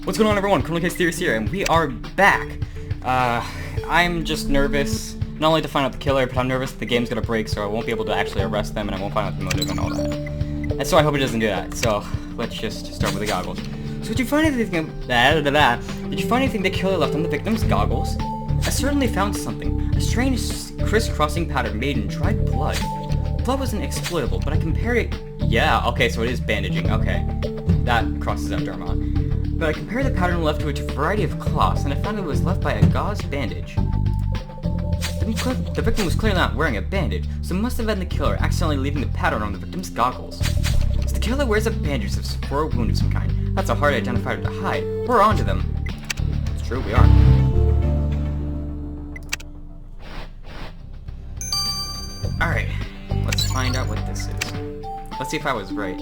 What's going on, everyone? Theorists here, and we are back. I'm just nervous, not only to find out the killer, but I'm nervous that the game's gonna break, so I won't be able to actually arrest them, and I won't find out the motive and all that. And so I hope it doesn't do that. So let's just start with the goggles. So did you find anything? Did you find anything the killer left on the victim's goggles? I certainly found something. A strange crisscrossing pattern made in dried blood. Blood wasn't exploitable, but I compared it. Yeah, okay, so it is bandaging. Okay, that crosses out Dharma. But I compared the pattern left to a variety of cloths, and I found it was left by a gauze bandage. The victim was clearly not wearing a bandage, so it must have been the killer accidentally leaving the pattern on the victim's goggles. So the killer wears a bandage for a wound of some kind. That's a hard identifier to hide. We're on to them. It's true, we are. Alright, let's find out what this is. Let's see if I was right.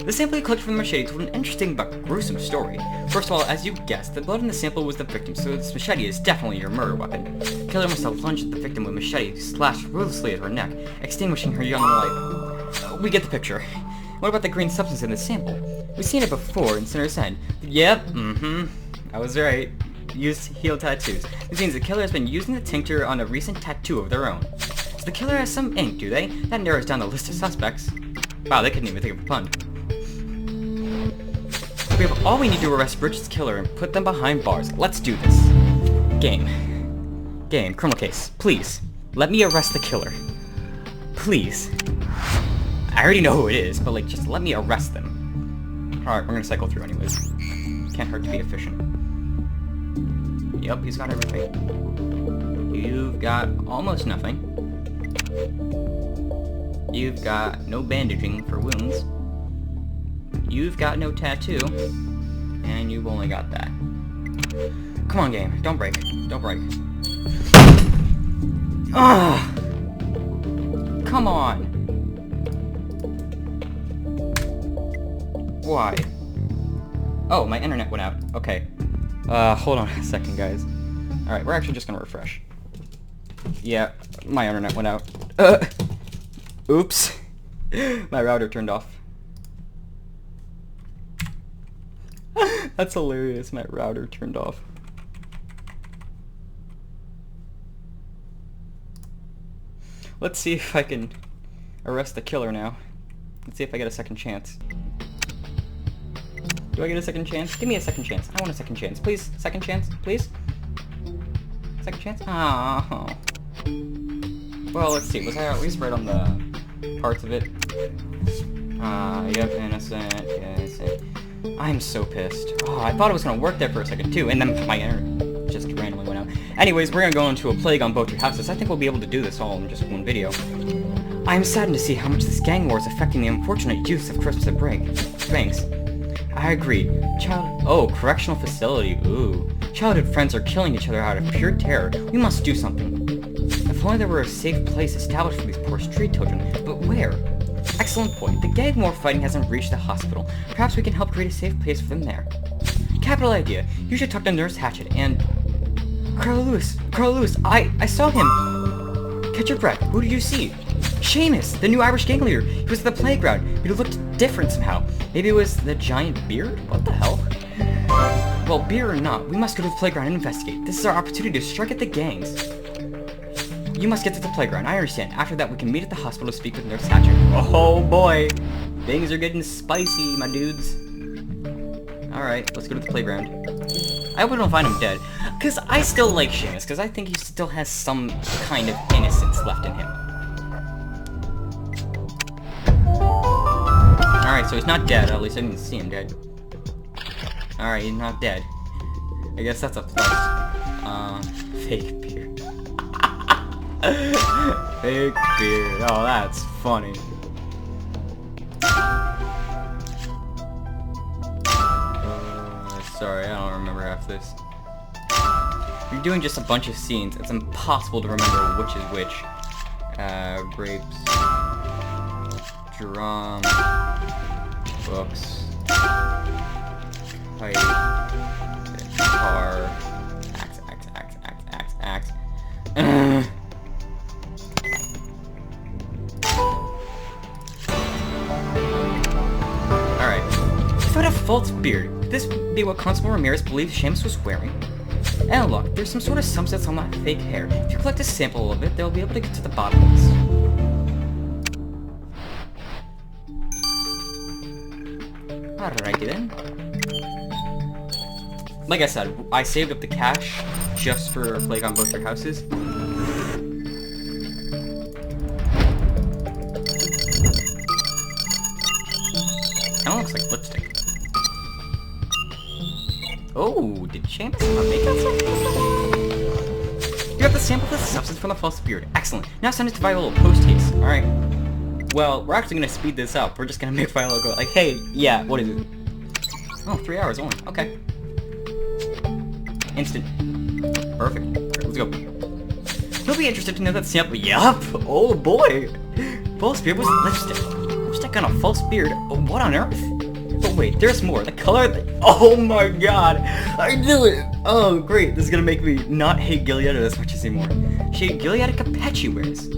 The sample you collected from the machete told an interesting but gruesome story. First of all, as you guessed, the blood in the sample was the victim's, so this machete is definitely your murder weapon. The killer must have lunged at the victim with a machete, slashed ruthlessly at her neck, extinguishing her young life. We get the picture. What about the green substance in the sample? We've seen it before in Sinner's End. Yep, I was right. Used heel tattoos. This means the killer has been using the tincture on a recent tattoo of their own. So the killer has some ink, do they? That narrows down the list of suspects. Wow, they couldn't even think of a pun. We have all we need to arrest Bridget's killer and put them behind bars. Let's do this. Game, criminal case. Please, let me arrest the killer. Please. I already know who it is, but just let me arrest them. Alright, we're gonna cycle through anyways. Can't hurt to be efficient. Yep, he's got everything. You've got almost nothing. You've got no bandaging for wounds. You've got no tattoo. And you've only got that. Come on, game. Don't break. Don't break. Ah! Come on! Why? Oh, my internet went out. Okay. Hold on a second, guys. Alright, we're actually just gonna refresh. Yeah, my internet went out. Oops. My router turned off. That's hilarious, my router turned off. Let's see if I can arrest the killer now. Let's see if I get a second chance. Do I get a second chance? Give me a second chance. I want a second chance. Please, second chance, please? Second chance? Oh. Well, let's see. Was I at least right on the parts of it? Yep, innocent, innocent. I'm so pissed. Oh, I thought it was gonna work there for a second too, and then my internet just randomly went out. Anyways, we're gonna go into a plague on both your houses. I think we'll be able to do this all in just one video. I am saddened to see how much this gang war is affecting the unfortunate youth of Crispus Banks. I agree. Correctional facility. Ooh. Childhood friends are killing each other out of pure terror. We must do something. If only there were a safe place established for these poor street children. But where? Excellent point. The gang war fighting hasn't reached the hospital. Perhaps we can help create a safe place for them there. Capital idea. You should talk to Nurse Hatchet and... Carl Lewis, I saw him! Catch your breath. Who did you see? Seamus, the new Irish gang leader. He was at the playground, but he looked different somehow. Maybe it was the giant beard? What the hell? Well, beard or not, we must go to the playground and investigate. This is our opportunity to strike at the gangs. You must get to the playground, I understand. After that, we can meet at the hospital to speak with Nurse Hatchet. Oh boy! Things are getting spicy, my dudes. Alright, let's go to the playground. I hope we don't find him dead. Because I still like Seamus, because I think he still has some kind of innocence left in him. Alright, so he's not dead. At least I didn't see him dead. Alright, he's not dead. I guess that's a plus. Fake beard. Fake beard. Oh, that's funny. Sorry, I don't remember half this. You're doing just a bunch of scenes. It's impossible to remember which is which. Grapes. Drum. Books. Pipe. Guitar. Axe. Alright. You found a false beard beard. Could this be what Constable Ramirez believes Seamus was wearing? And look, there's some sort of substance on that fake hair. If you collect a sample of it, they'll be able to get to the bottom of this. Alrighty then. Like I said, I saved up the cash just for a plague on both their houses. Kinda looks like lipstick. Oh, did Seamus make that something? You have to sample this substance from the false beard. Excellent. Now send it to Viola post-haste. Alright. Well, we're actually gonna speed this up. We're just gonna make Viola go like, hey, yeah, what is it? Oh, 3 hours only. Okay. Instant. Perfect. Alright, let's go. You'll be interested to know that sample. Yup! Oh boy! False beard was lipstick. Lipstick on a false beard? Oh, what on earth? But wait, there's more. The color... Oh my god! I knew it! Oh, great. This is gonna make me not hate Gilead as much as anymore. Shade Gilead Capechi wears.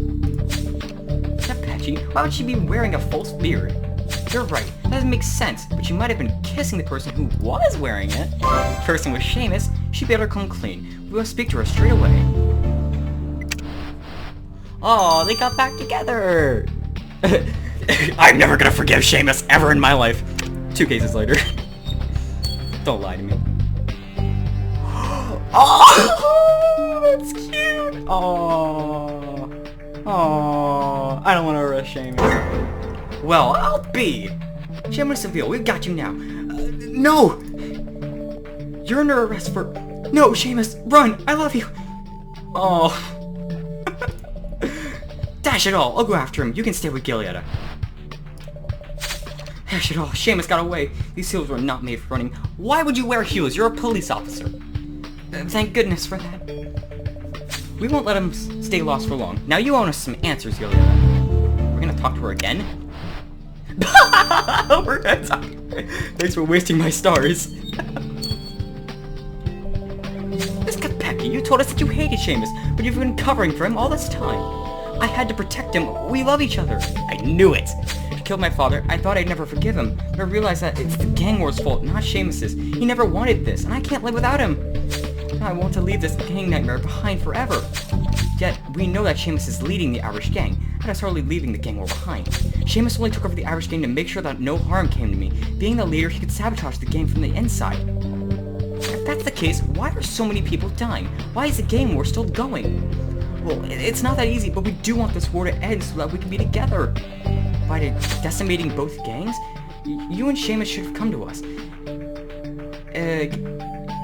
Capechi? Why would she be wearing a false beard? You're right. That doesn't make sense. But she might have been kissing the person who was wearing it. The person was Seamus. She better come clean. We must speak to her straight away. Oh, they got back together! I'm never gonna forgive Seamus ever in my life. 2 cases later. Don't lie to me. Oh, that's cute. Oh, I don't want to arrest Seamus. Well, I'll be. Seamus Seville, we've got you now. No, you're under arrest for. No, Seamus, run! I love you. Oh, dash it all! I'll go after him. You can stay with Gilead. Dash it all! Seamus got away. These heels were not made for running. Why would you wear heels? You're a police officer. Thank goodness for that. We won't let him stay lost for long. Now you owe us some answers, Gilead. We're gonna talk to her again? We're gonna talk. Thanks for wasting my stars. Miss Capecchi, you told us that you hated Seamus, but you've been covering for him all this time. I had to protect him. We love each other. I knew it. He killed my father. I thought I'd never forgive him, but I realized that it's the gang war's fault, not Seamus's. He never wanted this, and I can't live without him. I want to leave this gang nightmare behind forever. Yet, we know that Seamus is leading the Irish gang, not necessarily leaving the gang war behind. Seamus only took over the Irish gang to make sure that no harm came to me. Being the leader, he could sabotage the gang from the inside. If that's the case, why are so many people dying? Why is the gang war still going? Well, it's not that easy, but we do want this war to end so that we can be together. By decimating both gangs, you and Seamus should have come to us.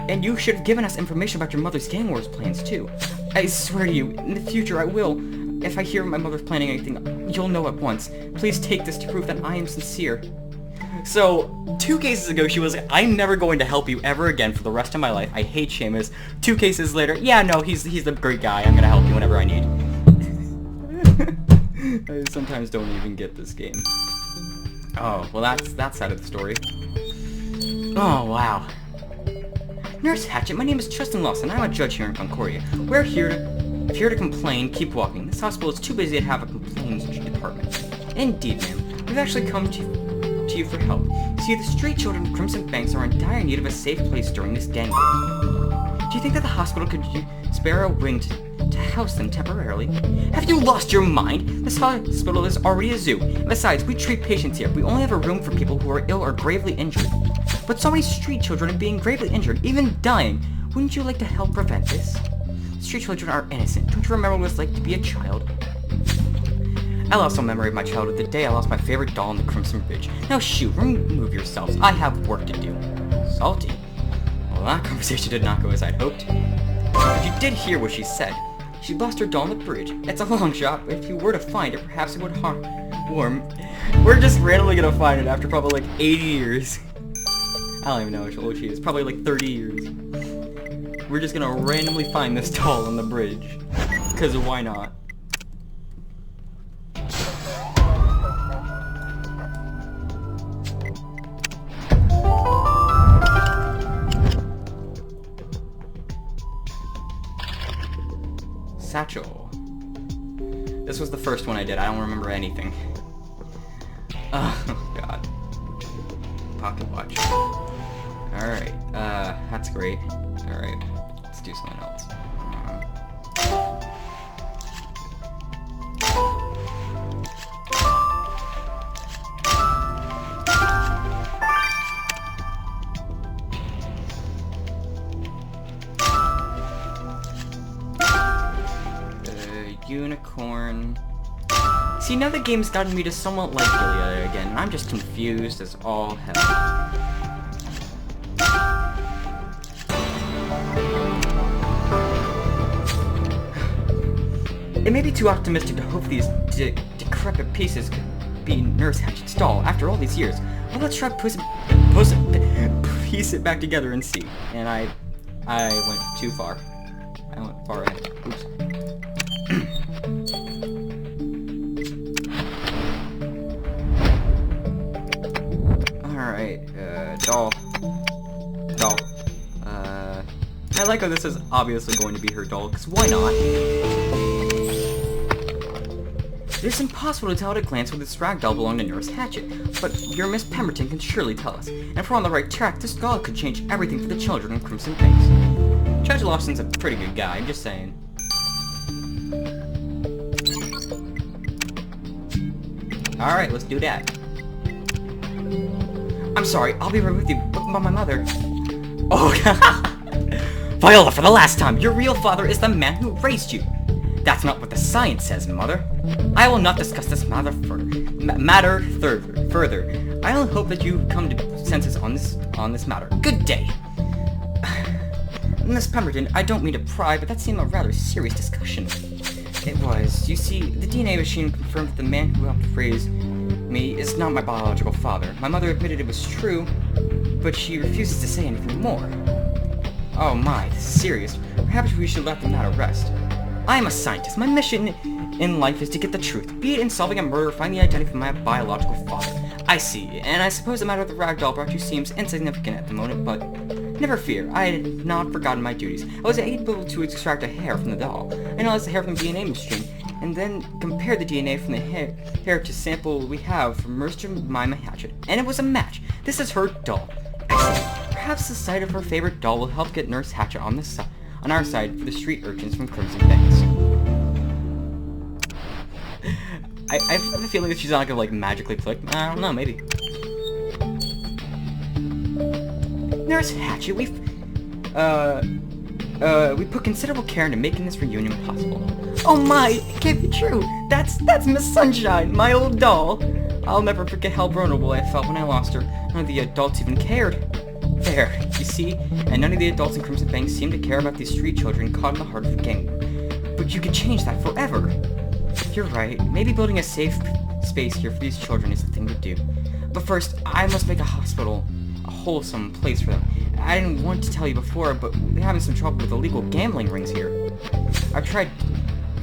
And you should have given us information about your mother's gang wars plans, too. I swear to you, in the future I will. If I hear my mother's planning anything, you'll know at once. Please take this to prove that I am sincere. So, 2 cases ago, she was like, I'm never going to help you ever again for the rest of my life. I hate Seamus. 2 cases later, yeah, no, he's the great guy. I'm gonna help you whenever I need. I sometimes don't even get this game. Oh, well, that's that side of the story. Oh, wow. Nurse Hatchet, my name is Tristan Lawson. I'm a judge here in Concordia. We're here to complain. Keep walking. This hospital is too busy to have a complaints department. Indeed, ma'am. We've actually come to you for help. See, the street children of Crimson Banks are in dire need of a safe place during this gang war. Do you think that the hospital could spare a wing to house them temporarily? Have you lost your mind? This hospital is already a zoo. And besides, we treat patients here. We only have a room for people who are ill or gravely injured. But so many street children are being gravely injured, even dying. Wouldn't you like to help prevent this? Street children are innocent. Don't you remember what it's like to be a child? I lost no memory of my childhood the day I lost my favorite doll on the Crimson Bridge. Now shoot, remove yourselves. I have work to do. Salty. Well, that conversation did not go as I'd hoped. But you did hear what she said. She lost her doll on the bridge. It's a long shot, but if you were to find it, perhaps it would warm. We're just randomly gonna find it after probably like 80 years. I don't even know how old she is. Probably like 30 years. We're just gonna randomly find this doll on the bridge. Because why not? Satchel. This was the first one I did. I don't remember anything. Oh, God. Pocket watch. Alright, that's great. Alright, let's do something else. Unicorn. See, now the game's gotten me to somewhat like Gilead again, and I'm just confused as all hell. It may be too optimistic to hope these decrepit pieces could be Nurse Hatchet's doll after all these years. Well, let's try piece it back together and see. And I went too far. I went far ahead. Oops. Alright, doll. I like how this is obviously going to be her doll, because why not? It's impossible to tell at a glance whether this ragdoll belonged to Nurse Hatchet, but your Miss Pemberton can surely tell us. And if we're on the right track, this doll could change everything for the children in Crimson Banks. Judge Lawson's a pretty good guy, I'm just saying. Alright, let's do that. I'm sorry, I'll be right with you, but my mother... Oh, Viola, for the last time, your real father is the man who raised you. That's not what the science says, Mother. I will not discuss this matter further. I only hope that you come to senses on this matter. Good day. Miss Pemberton, I don't mean to pry, but that seemed a rather serious discussion. It was. You see, the DNA machine confirmed that the man who helped raise me is not my biological father. My mother admitted it was true, but she refuses to say anything more. Oh my, this is serious. Perhaps we should let the matter rest. I am a scientist. My mission in life is to get the truth, be it in solving a murder or finding the identity of my biological father. I see, and I suppose the matter of the ragdoll brought you seems insignificant at the moment, but never fear, I had not forgotten my duties. I was able to extract a hair from the doll, analyze the hair from the DNA machine, and then compare the DNA from the hair to sample we have from Nurse Jemima Hatchet, and it was a match. This is her doll. Excellent. Perhaps the sight of her favorite doll will help get Nurse Hatchet on our side for the street urchins from Crimson Banks. I have a feeling that she's not gonna like magically click. I don't know, maybe. Nurse Hatchet, we put considerable care into making this reunion possible. Oh my, it can't be true. That's Miss Sunshine, my old doll. I'll never forget how vulnerable I felt when I lost her. None of the adults even cared. There, you see? And none of the adults in Crimson Banks seem to care about these street children caught in the heart of the gang. But you could change that forever. You're right. Maybe building a safe space here for these children is the thing to do. But first, I must make a hospital a wholesome place for them. I didn't want to tell you before, but we're having some trouble with illegal gambling rings here. I've tried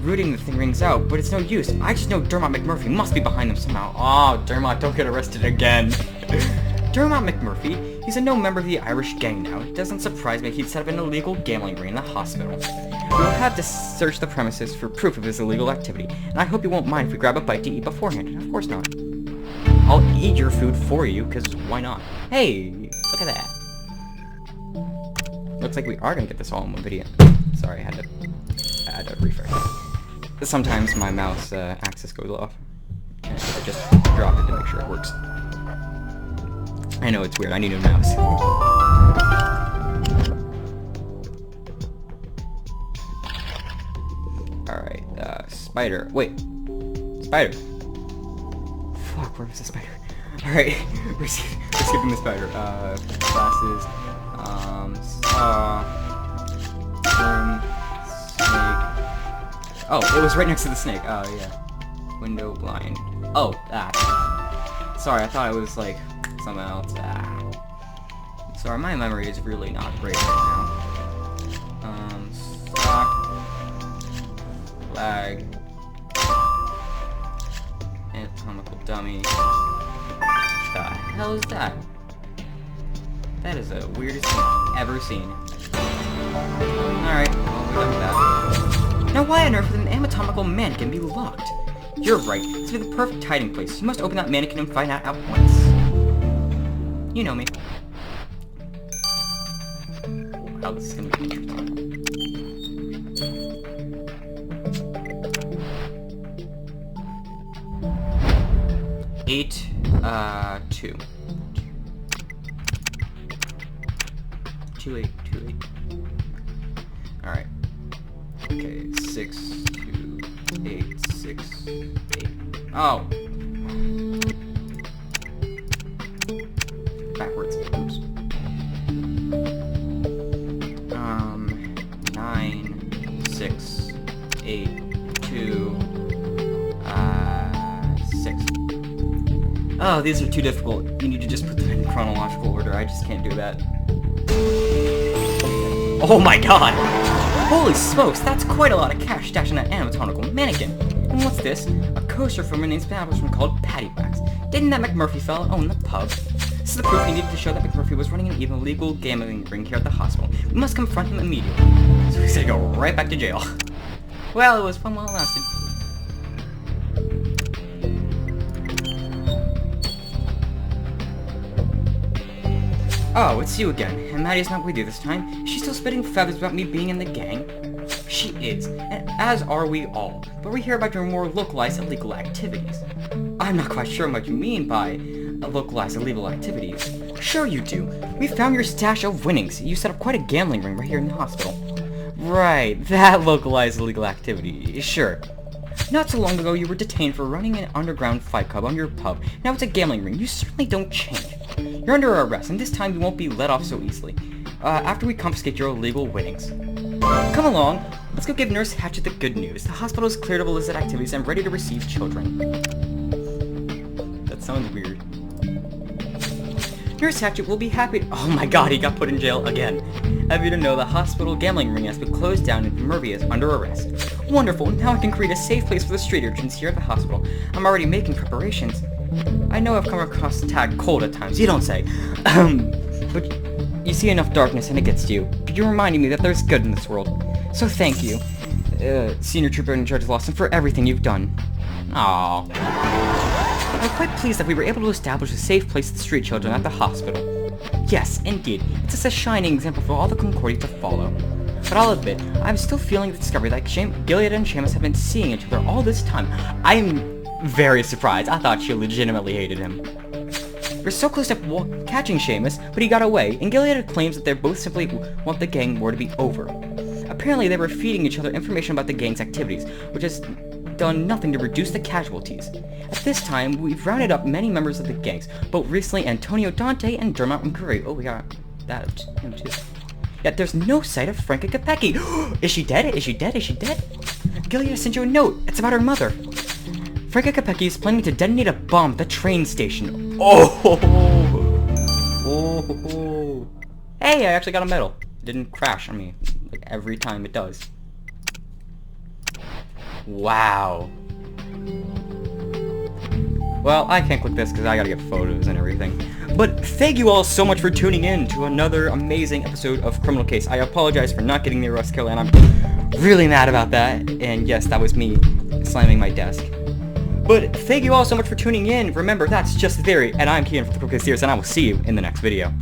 rooting the rings out, but it's no use. I just know Dermot McMurphy must be behind them somehow. Oh, Dermot, don't get arrested again. Dermot McMurphy, he's a known member of the Irish gang now. It doesn't surprise me he'd set up an illegal gambling ring in the hospital. We'll have to search the premises for proof of his illegal activity, and I hope you won't mind if we grab a bite to eat beforehand. Of course not. I'll eat your food for you, because why not? Hey, look at that. Looks like we are gonna get this all in one video. Sorry, I had to refresh. Sometimes my mouse axis goes off, and I just drop it to make sure it works. I know it's weird, I need a mouse. Alright, spider. Wait. Spider. Fuck, where was the spider? Alright, we're skipping the spider. Glasses. Saw. Room. Snake. Oh, it was right next to the snake. Oh, yeah. Window blind. Oh, that. Sorry, I thought it was, like, something else. Sorry, my memory is really not great right now. Stock. Flag. Anatomical dummy. What the hell is that? That is the weirdest thing I've ever seen. Alright, well, we're done with that. Now why on earth would an anatomical mannequin be locked? You're right, this would be the perfect hiding place. You must open that mannequin and find out at once. You know me. Oh, this is gonna be interesting. Eight, 2. 2, 8, 2, 8. Alright. Okay, 6, 2, 8, 6, 8. Oh! Backwards. Oops. 9, 6, 8, 2, 6. Oh, these are too difficult. You need to just put them in chronological order. I just can't do that. Oh my god! Holy smokes, that's quite a lot of cash stashed in that anatomical mannequin. And what's this? A coaster from an establishment called Patty Wax. Didn't that McMurphy fella own the pub? This is the proof we needed to show that McMurphy was running an illegal gambling ring here at the hospital. We must confront him immediately. So he's gonna go right back to jail. Well, it was fun while it lasted. Oh, it's you again, and Maddie's not with you this time. Is she still spitting feathers about me being in the gang? She is, and as are we all, but we hear about your more localized illegal activities. I'm not quite sure what you mean by localized illegal activities. Sure you do. We found your stash of winnings. You set up quite a gambling ring right here in the hospital. Right, that localized illegal activity, sure. Not so long ago, you were detained for running an underground fight club on your pub. Now it's a gambling ring. You certainly don't change. You're under arrest, and this time you won't be let off so easily. After we confiscate your illegal winnings. Come along. Let's go give Nurse Hatchet the good news. The hospital is cleared of illicit activities and ready to receive children. That sounds weird. Nurse Hatchet will be happy to— Oh my god, he got put in jail again. Happy to know the hospital gambling ring has been closed down and Murphy is under arrest. Wonderful, now I can create a safe place for the street urchins here at the hospital. I'm already making preparations. I know I've come across the tag cold at times, you don't say. But you see enough darkness and it gets to you. You're reminding me that there's good in this world. So thank you, Senior Trooper in charge of Lawson, for everything you've done. Aww. I'm quite pleased that we were able to establish a safe place for the street children at the hospital. Yes, indeed, it's just a shining example for all the Concordia to follow. But I'll admit, I'm still feeling the discovery that Gilead and Seamus have been seeing each other all this time. I'm very surprised. I thought she legitimately hated him. We're so close to catching Seamus, but he got away, and Gilead claims that they both simply want the gang war to be over. Apparently, they were feeding each other information about the gang's activities, which has done nothing to reduce the casualties. At this time, we've rounded up many members of the gangs, both recently Antonio Dante and Dermot and Curry. Oh, we got that him too. Yet there's no sight of Franca Capecchi. Is she dead? Is she dead? Is she dead? Gilead sent you a note. It's about her mother. Franca Capecchi is planning to detonate a bomb at the train station. Oh! Oh! Hey, I actually got a medal. It didn't crash on me like every time it does. Wow. Well, I can't click this because I gotta get photos and everything. But thank you all so much for tuning in to another amazing episode of Criminal Case. I apologize for not getting the arrest kill, and I'm really mad about that. And yes, that was me slamming my desk. But thank you all so much for tuning in. Remember, that's just a theory, and I'm Kian from the Criminal Case Theorists, and I will see you in the next video.